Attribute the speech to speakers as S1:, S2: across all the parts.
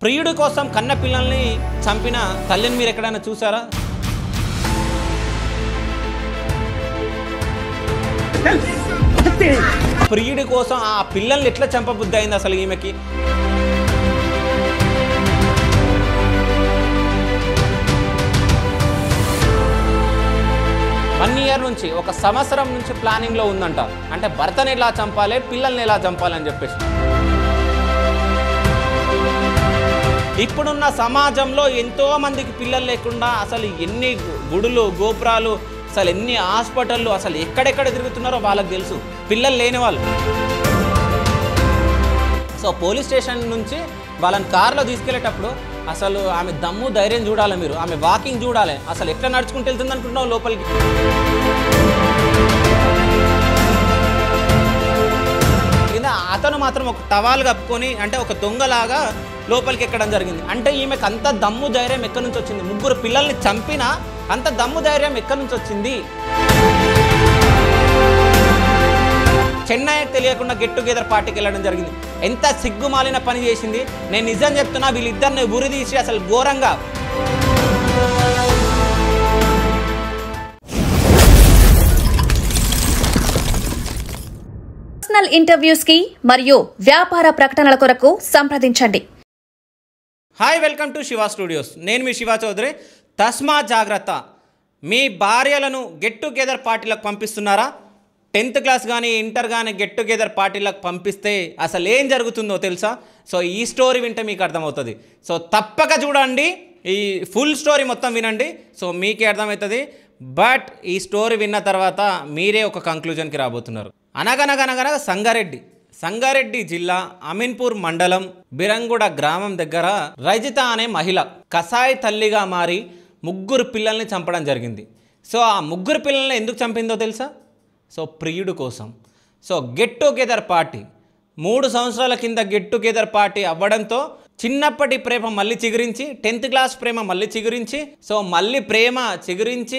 S1: ప్రియుడి కోసం కన్న పిల్లల్ని చంపిన తల్లిని మీరు ఎక్కడైనా చూసారా? ప్రియుడి కోసం ఆ పిల్లల్ని ఎట్లా చంపబుద్ధి అయింది అసలు ఈమెకి? వన్ ఇయర్ నుంచి ఒక సంవత్సరం నుంచి ప్లానింగ్లో ఉందంట. అంటే భర్తని ఎలా చంపాలి, పిల్లల్ని ఎలా చంపాలని చెప్పేసి. ఇప్పుడున్న సమాజంలో ఎంతో మందికి పిల్లలు లేకుండా అసలు ఎన్ని గుడులు గోపురాలు, అసలు ఎన్ని హాస్పిటళ్ళు, అసలు ఎక్కడెక్కడ తిరుగుతున్నారో వాళ్ళకి తెలుసు, పిల్లలు లేని వాళ్ళు. సో పోలీస్ స్టేషన్ నుంచి వాళ్ళని కార్లో తీసుకెళ్లేటప్పుడు అసలు ఆమె దమ్ము ధైర్యం చూడాలి మీరు, ఆమె వాకింగ్ చూడాలి, అసలు ఎట్లా నడుచుకుంటూ వెళ్తుంది అనుకుంటున్నావు లోపలికి. అతను మాత్రం ఒక టవాల్ కప్పుకొని అంటే ఒక దొంగలాగా లోపలికి ఎక్కడం జరిగింది. అంటే ఈమెకు అంత దమ్ము ధైర్యం ఎక్కడి నుంచి వచ్చింది? ముగ్గురు పిల్లల్ని చంపినా అంత దమ్ము ధైర్యం ఎక్కడి నుంచి వచ్చింది? చెన్నైకి తెలియకుండా గెట్ టుగెదర్ పార్టీకి వెళ్ళడం జరిగింది. ఎంత సిగ్గుమాలిన పని చేసింది. నేను నిజం చెప్తున్నా, వీళ్ళిద్దరిని ఉరిదీసి అసలు ఘోరంగా
S2: పర్సనల్ ఇంటర్వ్యూస్ కి మరియు వ్యాపార ప్రకటనల కొరకు సంప్రదించండి.
S1: Hi, welcome to Shiva studios. నేను మీ శివ చౌదరి. తస్మా జాగ్రత్త. మీ భార్యలను గెట్ టుగెదర్ పార్టీలకు పంపిస్తున్నారా? 10th క్లాస్ కానీ ఇంటర్ కానీ గెట్ టుగెదర్ పార్టీలకు పంపిస్తే అసలు ఏం జరుగుతుందో తెలుసా? సో ఈ స్టోరీ వింటే మీకు అర్థమవుతుంది. సో తప్పక చూడండి, ఈ ఫుల్ స్టోరీ మొత్తం వినండి, సో మీకే అర్థమవుతుంది. బట్ ఈ స్టోరీ విన్న తర్వాత మీరే ఒక కంక్లూజన్కి రాబోతున్నారు. అనగనగనగనగా సంగారెడ్డి జిల్లా అమీన్పూర్ మండలం బిరంగూడ గ్రామం దగ్గర రజిత అనే మహిళ కసాయి తల్లిగా మారి ముగ్గురు పిల్లల్ని చంపడం జరిగింది. సో ఆ ముగ్గురు పిల్లల్ని ఎందుకు చంపిందో తెలుసా? సో ప్రియుడు కోసం. సో గెట్ టుగెదర్ పార్టీ 3 సంవత్సరాల కింద గెట్ టుగెదర్ పార్టీ అవ్వడంతో చిన్నప్పటి ప్రేమ మళ్ళీ చిగురించి, 10th క్లాస్ ప్రేమ మళ్ళీ చిగురించి, సో మళ్ళీ ప్రేమ చిగురించి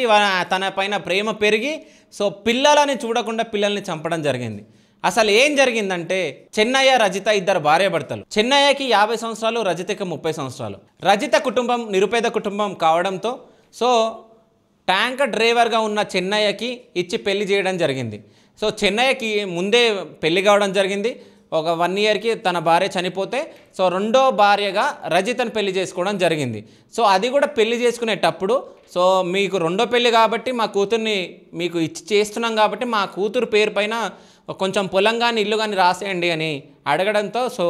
S1: తన పైన ప్రేమ పెరిగి సో పిల్లలని చూడకుండా పిల్లల్ని చంపడం జరిగింది. అసలు ఏం జరిగిందంటే, చెన్నయ్య రజిత ఇద్దరు భార్యాభర్తలు. చెన్నయ్యకి 50 సంవత్సరాలు, రజితకి 30 సంవత్సరాలు. రజిత కుటుంబం నిరుపేద కుటుంబం కావడంతో సో ట్యాంకర్ డ్రైవర్గా ఉన్న చెన్నయ్యకి ఇచ్చి పెళ్లి చేయడం జరిగింది. సో చెన్నయ్యకి ముందే పెళ్లి కావడం జరిగింది. ఒక 1 ఇయర్కి తన భార్య చనిపోతే సో రెండో భార్యగా రజితను పెళ్లి చేసుకోవడం జరిగింది. సో అది కూడా పెళ్లి చేసుకునేటప్పుడు సో మీకు రెండో పెళ్లి కాబట్టి మా కూతుర్ని మీకు ఇచ్చి చేస్తున్నాం కాబట్టి మా కూతురు పేరు పైన కొంచెం పొలం కానీ ఇల్లు కానీ రాసేయండి అని అడగడంతో సో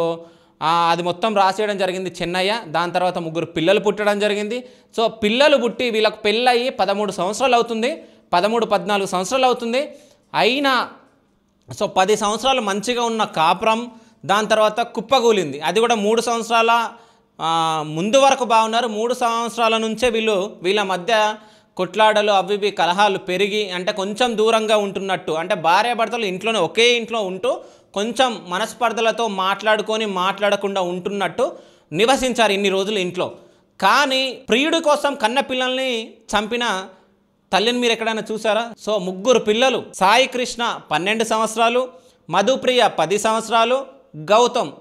S1: అది మొత్తం రాసేయడం జరిగింది చెన్నయ్య. దాని తర్వాత ముగ్గురు పిల్లలు పుట్టడం జరిగింది. సో పిల్లలు పుట్టి వీళ్ళకు పెళ్ళయి 13 సంవత్సరాలు అవుతుంది, 13-14 సంవత్సరాలు అవుతుంది. అయినా సో 10 సంవత్సరాలు మంచిగా ఉన్న కాపురం దాని తర్వాత కుప్పగూలింది. అది కూడా 3 సంవత్సరాల ముందు వరకు బాగున్నారు. 3 సంవత్సరాల నుంచే వీళ్ళ మధ్య కొట్లాడలు అవి కలహాలు పెరిగి అంటే కొంచెం దూరంగా ఉంటున్నట్టు, అంటే భార్యాభర్తలు ఇంట్లోనే ఒకే ఇంట్లో ఉంటూ కొంచెం మనస్పర్ధలతో మాట్లాడకుండా ఉంటున్నట్టు నివసించారు ఇన్ని రోజులు ఇంట్లో. కానీ ప్రియుడి కోసం కన్న పిల్లల్ని చంపిన తల్లిని మీరు ఎక్కడైనా చూసారా? సో ముగ్గురు పిల్లలు, సాయి కృష్ణ 12 సంవత్సరాలు, మధుప్రియ 10 సంవత్సరాలు, గౌతమ్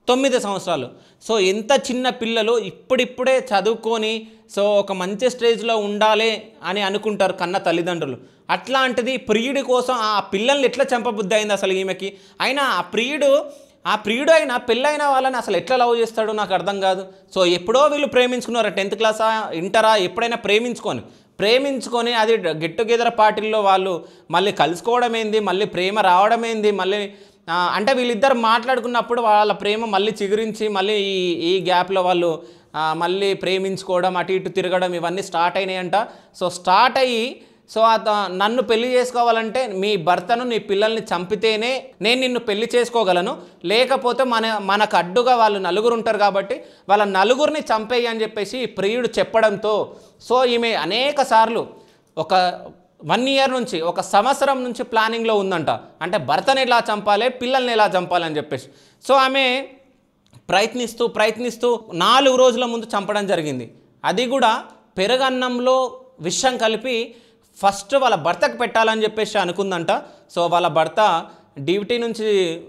S1: 9 సంవత్సరాలు. సో ఎంత చిన్న పిల్లలు, ఇప్పుడిప్పుడే చదువుకొని సో ఒక మంచి స్టేజ్లో ఉండాలి అని అనుకుంటారు కన్న తల్లిదండ్రులు. అట్లాంటిది ప్రియుడి కోసం ఆ పిల్లల్ని ఎట్లా చంపబుద్ధి అయింది అసలు ఈమెకి? అయినా ఆ ప్రియుడు అయినా పెళ్ళైన వాళ్ళని అసలు ఎట్లా లవ్ చేస్తాడో నాకు అర్థం కాదు. సో ఎప్పుడో వీళ్ళు ప్రేమించుకున్నారు, 10th క్లాసా ఇంటరా ఎప్పుడైనా ప్రేమించుకొని అది గెట్ టుగెదర్ పార్టీల్లో వాళ్ళు మళ్ళీ కలుసుకోవడం ఏంది, మళ్ళీ ప్రేమ రావడం ఏంది, మళ్ళీ అంటే వీళ్ళిద్దరు మాట్లాడుకున్నప్పుడు వాళ్ళ ప్రేమ మళ్ళీ చిగురించి మళ్ళీ ఈ గ్యాప్లో వాళ్ళు మళ్ళీ ప్రేమించుకోవడం, అటు ఇటు తిరగడం ఇవన్నీ స్టార్ట్ అయినాయంట. సో స్టార్ట్ అయ్యి సో నన్ను పెళ్లి చేసుకోవాలంటే మీ భర్తను నీ పిల్లల్ని చంపితేనే నేను నిన్ను పెళ్లి చేసుకోగలను, లేకపోతే మనకు అడ్డుగా వాళ్ళు నలుగురు ఉంటారు కాబట్టి వాళ్ళ నలుగురిని చంపేయి అని చెప్పేసి ప్రియుడు చెప్పడంతో సో ఈమె అనేక సార్లు ఒక 1 ఇయర్ నుంచి ఒక సంవత్సరం నుంచి ప్లానింగ్లో ఉందంట. అంటే భర్తని ఎలా చంపాలి, పిల్లల్ని ఎలా చంపాలని చెప్పేసి. సో ఆమె ప్రయత్నిస్తూ 4 రోజుల ముందు చంపడం జరిగింది. అది కూడా పెరుగన్నంలో విషం కలిపి ఫస్ట్ వాళ్ళ భర్తకు పెట్టాలని చెప్పేసి అనుకుందంట. సో వాళ్ళ భర్త డ్యూటీ నుంచి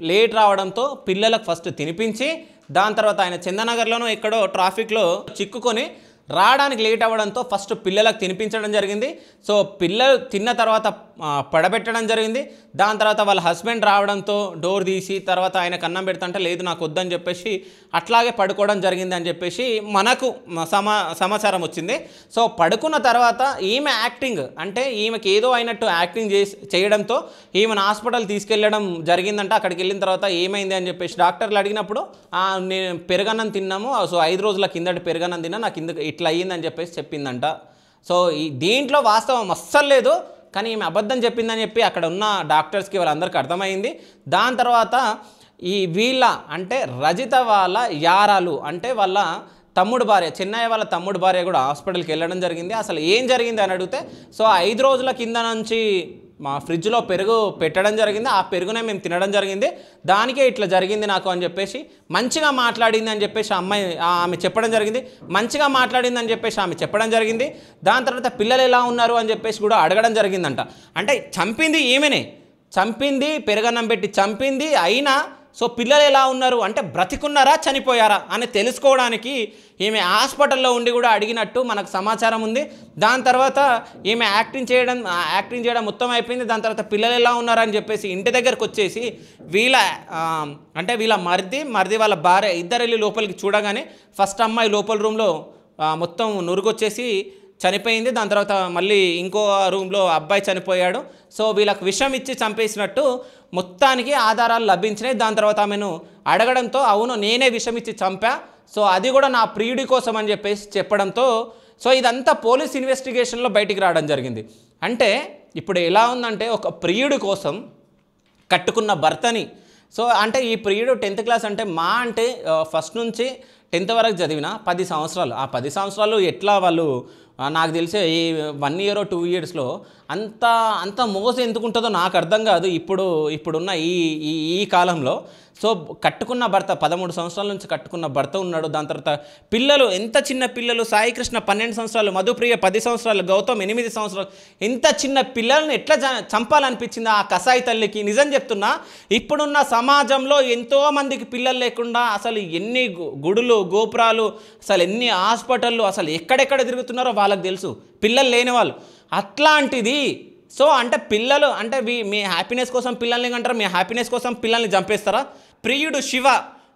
S1: లేట్ రావడంతో పిల్లలకు ఫస్ట్ తినిపించి దాని తర్వాత ఆయన చందనగర్లోనూ ఎక్కడో ట్రాఫిక్లో చిక్కుకొని రావడానికి లేట్ అవ్వడంతో ఫస్ట్ పిల్లలకు తినిపించడం జరిగింది. సో పిల్లలు తిన్న తర్వాత పడబెట్టడం జరిగింది. దాని తర్వాత వాళ్ళ హస్బెండ్ రావడంతో డోర్ తీసి తర్వాత ఆయనకు అన్నం పెడుతుంటే లేదు నాకు వద్దని చెప్పేసి అట్లాగే పడుకోవడం జరిగింది అని చెప్పేసి మనకు సమాచారం వచ్చింది. సో పడుకున్న తర్వాత ఈమె యాక్టింగ్ అంటే ఈమెకి ఏదో అయినట్టు యాక్టింగ్ చేయడంతో ఈమెను హాస్పిటల్ తీసుకెళ్ళడం జరిగిందంట. అక్కడికి వెళ్ళిన తర్వాత ఏమైంది అని చెప్పేసి డాక్టర్లు అడిగినప్పుడు నేను పెరుగన్నం తిన్నాము, సో 5 రోజుల కిందటి పెరుగన్నం తిన్నా, నాకు ఇట్లా అయ్యిందని చెప్పేసి చెప్పిందంట. సో దీంట్లో వాస్తవం అస్సలు లేదు, కానీ ఈమె అబద్ధం చెప్పిందని చెప్పి అక్కడ ఉన్న డాక్టర్స్కి వాళ్ళందరికీ అర్థమైంది. దాని తర్వాత వీళ్ళ అంటే రజిత వాళ్ళ యారాలు అంటే వాళ్ళ తమ్ముడు భార్య, చెన్నయ్య వాళ్ళ తమ్ముడు భార్య కూడా హాస్పిటల్కి వెళ్ళడం జరిగింది. అసలు ఏం జరిగింది అని అడిగితే సో 5 రోజుల కింద నుంచి మా ఫ్రిడ్జ్లో పెరుగు పెట్టడం జరిగింది, ఆ పెరుగునే మేము తినడం జరిగింది, దానికే ఇట్లా జరిగింది నాకు అని చెప్పేసి మంచిగా మాట్లాడింది అని చెప్పేసి ఆమె చెప్పడం జరిగింది. మంచిగా మాట్లాడింది అని చెప్పేసి ఆమె చెప్పడం జరిగింది. దాని తర్వాత పిల్లలు ఎలా ఉన్నారు అని చెప్పేసి కూడా అడగడం జరిగిందంట. అంటే చంపింది ఈమెనే, చంపింది పెరుగన్నం పెట్టి చంపింది అయినా సో పిల్లలు ఎలా ఉన్నారు అంటే బ్రతికున్నారా చనిపోయారా అని తెలుసుకోవడానికి ఈమె హాస్పిటల్లో ఉండి కూడా అడిగినట్టు మనకు సమాచారం ఉంది. దాని తర్వాత ఈమె యాక్టింగ్ చేయడం మొత్తం అయిపోయింది. దాని తర్వాత పిల్లలు ఎలా ఉన్నారని చెప్పేసి ఇంటి దగ్గరకు వచ్చేసి వీళ్ళ మరిది వాళ్ళ భార్య ఇద్దరు వెళ్ళి లోపలికి చూడగానే ఫస్ట్ అమ్మాయి లోపల రూమ్లో మొత్తం నురుగొచ్చేసి చనిపోయింది. దాని తర్వాత మళ్ళీ ఇంకో రూమ్లో అబ్బాయి చనిపోయాడు. సో వీళ్ళకి విషం ఇచ్చి చంపేసినట్టు మొత్తానికి ఆధారాలు లభించినాయి. దాని తర్వాత ఆమెను అడగడంతో అవును నేనే విషం ఇచ్చి చంపా, సో అది కూడా నా ప్రియుడి కోసం అని చెప్పేసి చెప్పడంతో సో ఇదంతా పోలీస్ ఇన్వెస్టిగేషన్లో బయటికి రావడం జరిగింది. అంటే ఇప్పుడు ఎలా ఉందంటే ఒక ప్రియుడి కోసం కట్టుకున్న భర్తని, సో అంటే ఈ ప్రియుడు 10th క్లాస్ అంటే అంటే ఫస్ట్ నుంచి 10th వరకు చదివిన 10 సంవత్సరాలు, ఆ 10 సంవత్సరాలు ఎట్లా వాళ్ళు నాకు తెలిసే ఈ 1 year or 2 yearsలో అంత మోసం ఎందుకు ఉంటుందో నాకు అర్థం కాదు ఇప్పుడున్న ఈ కాలంలో. సో కట్టుకున్న భర్త 13 సంవత్సరాల నుంచి కట్టుకున్న భర్త ఉన్నాడు. దాని తర్వాత పిల్లలు ఎంత చిన్న పిల్లలు, సాయికృష్ణ 12 సంవత్సరాలు, మధుప్రియ 10 సంవత్సరాలు, గౌతమ్ 8 సంవత్సరాలు, ఇంత చిన్న పిల్లల్ని ఎట్లా చంపాలనిపించింది ఆ కసాయి తల్లికి. నిజం చెప్తున్నా, ఇప్పుడున్న సమాజంలో ఎంతోమందికి పిల్లలు లేకుండా అసలు ఎన్ని గుడులు గోపురాలు అసలు ఎన్ని హాస్పిటళ్ళు అసలు ఎక్కడెక్కడ తిరుగుతున్నారో వాళ్ళకి తెలుసు, పిల్లలు లేని వాళ్ళు. అట్లాంటిది సో అంటే పిల్లలు అంటే మీ హ్యాపీనెస్ కోసం పిల్లల్ని కంటారా, మీ హ్యాపీనెస్ కోసం పిల్లల్ని చంపేస్తారా? ప్రియుడు శివ,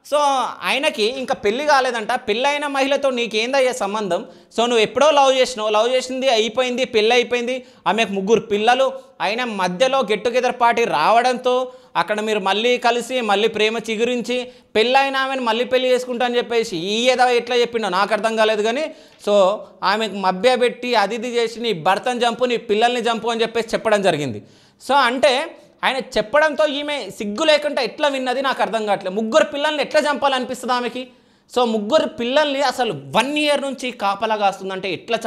S1: సో ఆయనకి ఇంకా పెళ్ళి కాలేదంట. పెళ్ళైన మహిళతో నీకేందయ్యే సంబంధం? సో నువ్వు ఎప్పుడో లవ్ చేసింది అయిపోయింది, పెళ్ళి అయిపోయింది, ఆమెకు 3 పిల్లలు, అయినా మధ్యలో గెట్ టుగెదర్ పార్టీ రావడంతో అక్కడ మీరు మళ్ళీ కలిసి మళ్ళీ ప్రేమ చిగురించి పెళ్ళైన ఆమెను మళ్ళీ పెళ్ళి చేసుకుంటా అని చెప్పేసి ఏదో ఎట్లా చెప్పిండో నాకు అర్థం కాలేదు. కానీ సో ఆమెకు మభ్య పెట్టి అది చేసి నీ భర్తను చంపు, నీ పిల్లల్ని చంపు అని చెప్పేసి చెప్పడం జరిగింది. సో అంటే ఆయన చెప్పడంతో ఈమె సిగ్గు లేకుండా ఎట్లా విన్నది నాకు అర్థం కావట్లేదు. 3 పిల్లల్ని ఎట్లా చంపాలనిపిస్తుంది ఆమెకి? సో 3 పిల్లల్ని అసలు 1 year నుంచి కాపలా కాస్తుందంటే ఎట్లా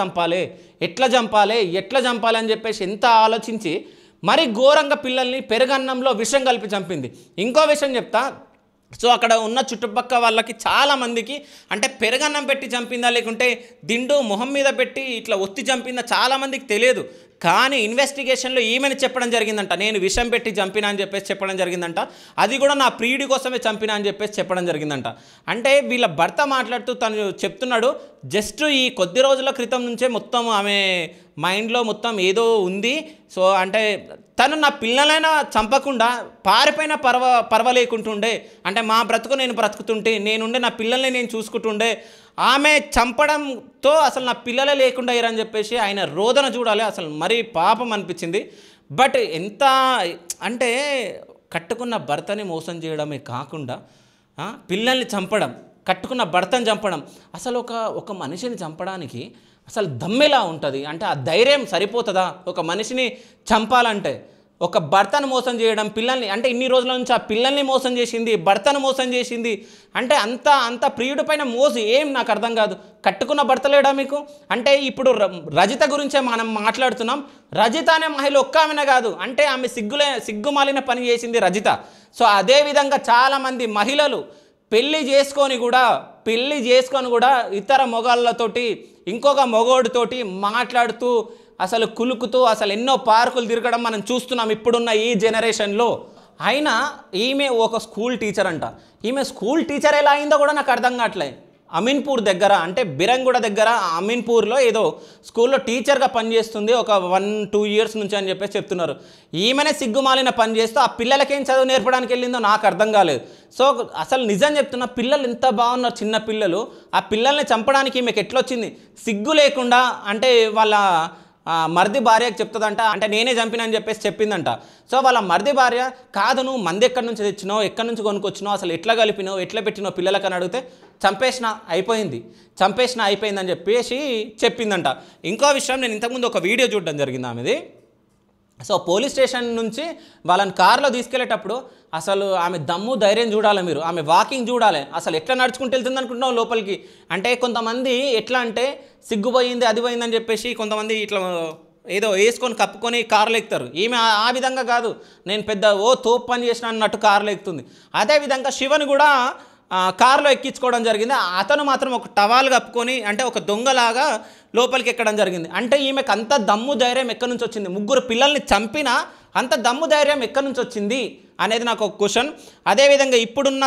S1: చంపాలి అని చెప్పేసి ఎంత ఆలోచించి మరి ఘోరంగా పిల్లల్ని పెరుగన్నంలో విషం కలిపి చంపింది. ఇంకో విషయం చెప్తా, సో అక్కడ ఉన్న చుట్టుపక్కల వాళ్ళకి చాలామందికి అంటే పెరుగన్నం పెట్టి చంపిందా లేకుంటే దిండు మొహం మీద పెట్టి ఇట్లా ఒత్తి చంపిందా చాలామందికి తెలియదు. కానీ ఇన్వెస్టిగేషన్లో ఈమెను చెప్పడం జరిగిందంట, నేను విషం పెట్టి చంపినా అని చెప్పేసి చెప్పడం జరిగిందంట. అది కూడా నా ప్రియుడి కోసమే చంపినా అని చెప్పేసి చెప్పడం జరిగిందంట. అంటే వీళ్ళ భర్త మాట్లాడుతూ తను చెప్తున్నాడు, జస్ట్ ఈ కొద్ది రోజుల క్రితం నుంచే మొత్తం ఆమె మైండ్లో మొత్తం ఏదో ఉంది. సో అంటే తను నా పిల్లలైనా చంపకుండా పారిపోయినా పర్వాలేకుంటుండే, అంటే మా బ్రతుకు నేను బ్రతుకుతుంటే నేనుండే నా పిల్లల్ని నేను చూసుకుంటుండే, ఆమె చంపడంతో అసలు నా పిల్లలే లేకుండా అయ్యారని చెప్పేసి ఆయన రోదన చూడాలి. అసలు మరీ పాపం అనిపించింది. బట్ ఎంత అంటే కట్టుకున్న భర్తని మోసం చేయడమే కాకుండా పిల్లల్ని చంపడం, కట్టుకున్న భర్తని చంపడం, అసలు ఒక మనిషిని చంపడానికి అసలు దమ్మెలా ఉంటుంది అంటే ఆ ధైర్యం సరిపోతుందా ఒక మనిషిని చంపాలంటే? ఒక భర్తను మోసం చేయడం, పిల్లల్ని అంటే ఇన్ని రోజుల నుంచి ఆ పిల్లల్ని మోసం చేసింది, భర్తను మోసం చేసింది, అంటే అంత ప్రియుడి పైన మోసం ఏం నాకు అర్థం కాదు. కట్టుకున్న భర్త లేడా మీకు? అంటే ఇప్పుడు రజిత గురించే మనం మాట్లాడుతున్నాం. రజిత అనే మహిళ ఒక్క ఆమెనే కాదు, అంటే ఆమె సిగ్గుమాలిన పని చేసింది రజిత. సో అదేవిధంగా చాలామంది మహిళలు పెళ్ళి చేసుకొని కూడా ఇతర మొగాళ్ళతోటి ఇంకొక మొగోడితోటి మాట్లాడుతూ అసలు కులుకుతూ అసలు ఎన్నో పార్కులు తిరగడం మనం చూస్తున్నాం ఇప్పుడున్న ఈ జనరేషన్లో. అయినా ఈమె ఒక స్కూల్ టీచర్ అంట. ఈమె స్కూల్ టీచర్ ఎలా అయిందో కూడా నాకు అర్థం కావట్లే. అమీన్పూర్ దగ్గర అంటే బిరంగూడ దగ్గర అమీన్పూర్లో ఏదో స్కూల్లో టీచర్గా పనిచేస్తుంది ఒక 1-2 ఇయర్స్ నుంచి అని చెప్పేసి చెప్తున్నారు. ఈమెనే సిగ్గుమాలిన పని చేస్తూ ఆ పిల్లలకేం చదువు నేర్పడానికి వెళ్ళిందో నాకు అర్థం కాలేదు. సో అసలు నిజం చెప్తున్నా, పిల్లలు ఎంత బాగున్నారు, చిన్న పిల్లలు. ఆ పిల్లల్ని చంపడానికి ఈమెకి ఎట్లొచ్చింది? సిగ్గు లేకుండా అంటే వాళ్ళ మరిది భార్యకి చెప్తుందంట, అంటే నేనే చంపినా అని చెప్పేసి చెప్పిందంట. సో వాళ్ళ మరిది భార్య, కాదు నువ్వు మంది ఎక్కడి నుంచి తెచ్చినావు, ఎక్కడి నుంచి కొనుక్కొచ్చినావు, అసలు ఎట్లా కలిపినావు, ఎట్లా పెట్టినావు పిల్లలకి అని అడిగితే చంపేసిన అయిపోయిందని చెప్పేసి చెప్పిందంట. ఇంకో విషయం, నేను ఇంతకుముందు ఒక వీడియో చూడడం జరిగింది ఆమెది. సో పోలీస్ స్టేషన్ నుంచి వాళ్ళని కారులో తీసుకెళ్లేటప్పుడు అసలు ఆమె దమ్ము ధైర్యం చూడాలి మీరు, ఆమె వాకింగ్ చూడాలి. అసలు ఎట్లా నడుచుకుంటూ వెళ్తుంది అనుకుంటున్నావు లోపలికి. అంటే కొంతమంది ఎట్లా అంటే సిగ్గుపోయింది అది పోయిందని చెప్పేసి కొంతమంది ఇట్లా ఏదో వేసుకొని కప్పుకొని కార్లు ఎక్కుతారు. ఈమె ఆ విధంగా కాదు, నేను పెద్ద తోపు పని చేసిన అన్నట్టు కార్లు ఎక్కుతుంది. అదేవిధంగా శివని కూడా కారులో ఎక్కించుకోవడం జరిగింది. అతను మాత్రం ఒక టవాల్ కప్పుకొని అంటే ఒక దొంగలాగా లోపలికి ఎక్కడం జరిగింది. అంటే ఈమెకు అంత దమ్ము ధైర్యం ఎక్కడి నుంచి వచ్చింది? 3 పిల్లల్ని చంపినా అంత దమ్ము ధైర్యం ఎక్కడి నుంచి వచ్చింది అనేది నాకు ఒక క్వశ్చన్. అదేవిధంగా ఇప్పుడున్న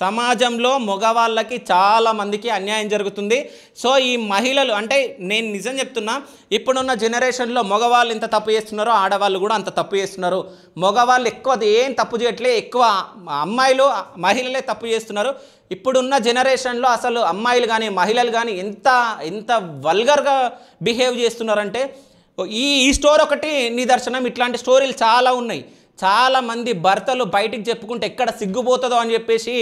S1: సమాజంలో మగవాళ్ళకి చాలా మందికి అన్యాయం జరుగుతుంది. సో ఈ మహిళలు అంటే నేను నిజం చెప్తున్నా, ఇప్పుడున్న జనరేషన్లో మగవాళ్ళు ఎంత తప్పు చేస్తున్నారో ఆడవాళ్ళు కూడా అంత తప్పు చేస్తున్నారు. మగవాళ్ళు ఎక్కువ ఏం తప్పు చేయట్లే, ఎక్కువ అమ్మాయిలు మహిళలే తప్పు చేస్తున్నారు. ఇప్పుడున్న జనరేషన్లో అసలు అమ్మాయిలు కానీ మహిళలు కానీ ఎంత వల్గర్గా బిహేవ్ చేస్తున్నారంటే ఈ స్టోరీ ఒకటి నిదర్శనం. ఇట్లాంటి స్టోరీలు చాలా ఉన్నాయి. చాలామంది భర్తలు బయటికి చెప్పుకుంటే ఎక్కడ సిగ్గుపోతుందో అని చెప్పేసి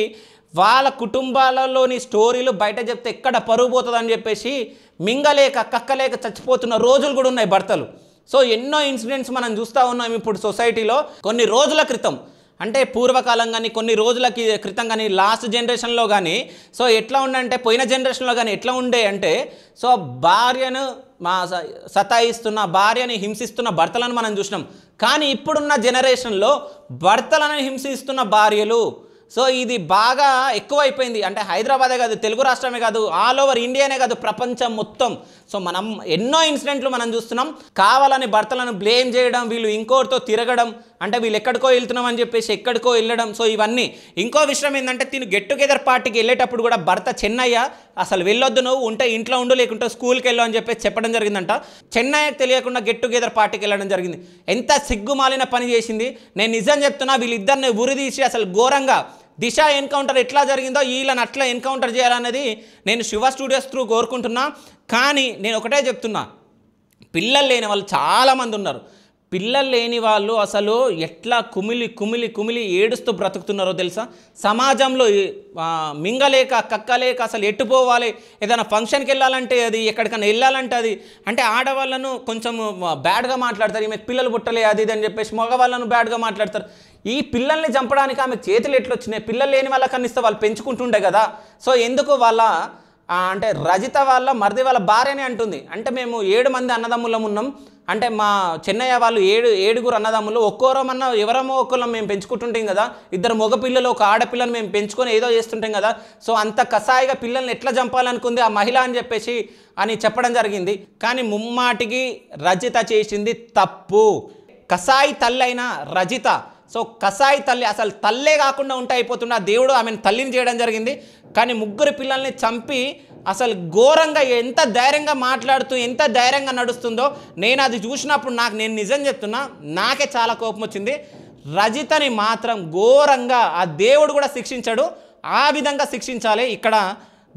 S1: వాళ్ళ కుటుంబాలలోని స్టోరీలు బయట చెప్తే ఎక్కడ పరుగు పోతుందో అని చెప్పేసి మింగలేక కక్కలేక చచ్చిపోతున్న రోజులు కూడా ఉన్నాయి భర్తలు. సో ఎన్నో ఇన్సిడెంట్స్ మనం చూస్తూ ఉన్నాం ఇప్పుడు సొసైటీలో. కొన్ని రోజుల క్రితం అంటే పూర్వకాలం కానీ కొన్ని రోజుల క్రితం కానీ లాస్ట్ జనరేషన్లో కానీ సో ఎట్లా ఉండంటే పోయిన జనరేషన్లో కానీ ఎట్లా ఉండే అంటే సో భార్యను సతాయిస్తున్న భార్యని హింసిస్తున్న భర్తలను మనం చూసినాం. కానీ ఇప్పుడున్న జనరేషన్లో భర్తలను హింసిస్తున్న భార్యలు. సో ఇది బాగా ఎక్కువైపోయింది. అంటే హైదరాబాదే కాదు, తెలుగు రాష్ట్రమే కాదు, ఆల్ ఓవర్ ఇండియానే కాదు, ప్రపంచం మొత్తం. సో మనం ఎన్నో ఇన్సిడెంట్లు మనం చూస్తున్నాం. కావాలని భర్తలను బ్లేమ్ చేయడం, వీళ్ళు ఇంకోటితో తిరగడం, అంటే వీళ్ళు ఎక్కడికో వెళ్తున్నాం అని చెప్పేసి ఎక్కడికో వెళ్ళడం. సో ఇవన్నీ. ఇంకో విషయం ఏంటంటే తిను గెట్ టుగెదర్ పార్టీకి వెళ్ళేటప్పుడు కూడా భర్త చెన్నయ్య అసలు వెళ్ళొద్దు, నువ్వు ఉంటే ఇంట్లో ఉండు లేకుంటే స్కూల్కి వెళ్ళు అని చెప్పేసి చెప్పడం జరిగిందంట. చెన్నయ్యకి తెలియకుండా గెట్ టుగెదర్ పార్టీకి వెళ్ళడం జరిగింది. ఎంత సిగ్గుమాలిన పని చేసింది. నేను నిజం చెప్తున్నా, వీళ్ళిద్దరిని ఉరిదీసి అసలు ఘోరంగా దిశ ఎన్కౌంటర్ ఎట్లా జరిగిందో వీళ్ళని అట్లా ఎన్కౌంటర్ చేయాలన్నది నేను శివ స్టూడియోస్ త్రూ కోరుకుంటున్నా. కానీ నేను ఒకటే చెప్తున్నా, పిల్లలు లేని వాళ్ళు చాలామంది ఉన్నారు. పిల్లలు లేని వాళ్ళు అసలు ఎట్లా కుమిలి ఏడుస్తూ బ్రతుకుతున్నారో తెలుసా. సమాజంలో మింగలేక కక్కలేక అసలు ఎట్టుపోవాలి, ఏదైనా ఫంక్షన్కి వెళ్ళాలంటే అది, ఎక్కడికైనా వెళ్ళాలంటే అది, అంటే ఆడవాళ్ళను కొంచెం బ్యాడ్గా మాట్లాడతారు. ఈమె పిల్లలు పుట్టలే అది ఇది అని చెప్పేసి మగవాళ్ళను బ్యాడ్గా మాట్లాడతారు. ఈ పిల్లల్ని చంపడానికి ఆమె చేతులు ఎట్లొచ్చినాయి? పిల్లలు లేని వాళ్ళ కనిస్తే వాళ్ళు పెంచుకుంటుండే కదా. సో ఎందుకు వాళ్ళ అంటే రజిత వాళ్ళ మరిది వాళ్ళ భార్యనే అంటుంది. అంటే మేము 7 మంది అన్నదమ్ములం ఉన్నాం, అంటే మా చెన్నయ్య వాళ్ళు 7 అన్నదమ్ములు, ఒక్కోరమన్నా ఎవరమో ఒక్కరం మేము పెంచుకుంటుంటాం కదా, 2 మగపిల్లలు 1 ఆడపిల్లని మేము పెంచుకొని ఏదో చేస్తుంటాం కదా. సో అంత కసాయిగా పిల్లల్ని ఎట్లా చంపాలనుకుంది ఆ మహిళ అని చెప్పేసి అని చెప్పడం జరిగింది. కానీ ముమ్మాటికి రజిత చేసింది తప్పు. కసాయి తల్లైన రజిత, సో కసాయి తల్లి అసలు తల్లే కాకుండా ఉంటే అయిపోతున్న దేవుడు ఆమెను తల్లిని చేయడం జరిగింది. కానీ 3 పిల్లల్ని చంపి అసలు ఘోరంగా ఎంత ధైర్యంగా మాట్లాడుతూ ఎంత ధైర్యంగా నడుస్తుందో నేను అది చూసినప్పుడు నేను నిజం చెప్తున్నా, నాకే చాలా కోపం వచ్చింది. రజితని మాత్రం ఘోరంగా ఆ దేవుడు కూడా శిక్షించాడు. ఆ విధంగా శిక్షించాలి. ఇక్కడ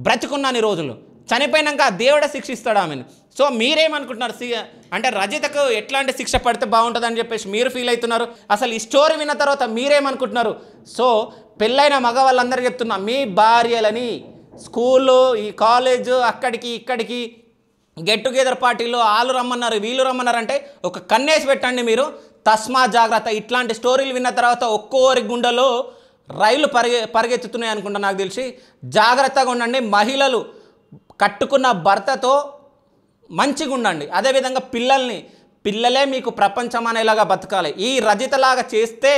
S1: బ్రతికున్నన్ని రోజులు, చనిపోయినాక ఆ దేవుడే శిక్షిస్తాడు ఆమెను. సో మీరేమనుకుంటున్నారు? అంటే రజితకు ఎట్లాంటి శిక్ష పడితే బాగుంటుందని చెప్పేసి మీరు ఫీల్ అవుతున్నారు. అసలు ఈ స్టోరీ విన్న తర్వాత మీరేమనుకుంటున్నారు? సో పెళ్ళైన మగవాళ్ళందరూ చెప్తున్నా, మీ భార్యలని స్కూలు ఈ కాలేజు అక్కడికి ఇక్కడికి గెట్ టుగెదర్ పార్టీలో వాళ్ళు రమ్మన్నారు వీళ్ళు రమ్మన్నారు అంటే ఒక కన్నేసి పెట్టండి మీరు. తస్మా జాగ్రత్త. ఇట్లాంటి స్టోరీలు విన్న తర్వాత ఒక్కోరి గుండెలో రైలు పరిగెత్తుతున్నాయి అనుకుంటా నాకు తెలిసి. జాగ్రత్తగా ఉండండి. మహిళలు కట్టుకున్న భర్తతో మంచిగా ఉండండి. అదేవిధంగా పిల్లలే మీకు ప్రపంచం అనేలాగా బతకాలి. ఈ రజితలాగా చేస్తే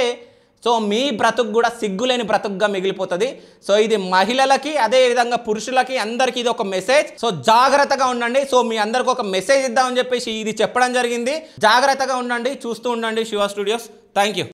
S1: సో మీ బ్రతుకు కూడా సిగ్గులేని బ్రతుకుగా మిగిలిపోతుంది. సో ఇది మహిళలకి అదేవిధంగా పురుషులకి అందరికీ ఇది ఒక మెసేజ్. సో జాగ్రత్తగా ఉండండి. సో మీ అందరికి ఒక మెసేజ్ ఇద్దామని చెప్పేసి ఇది చెప్పడం జరిగింది. జాగ్రత్తగా ఉండండి, చూస్తూ ఉండండి శివ స్టూడియోస్. Thank you.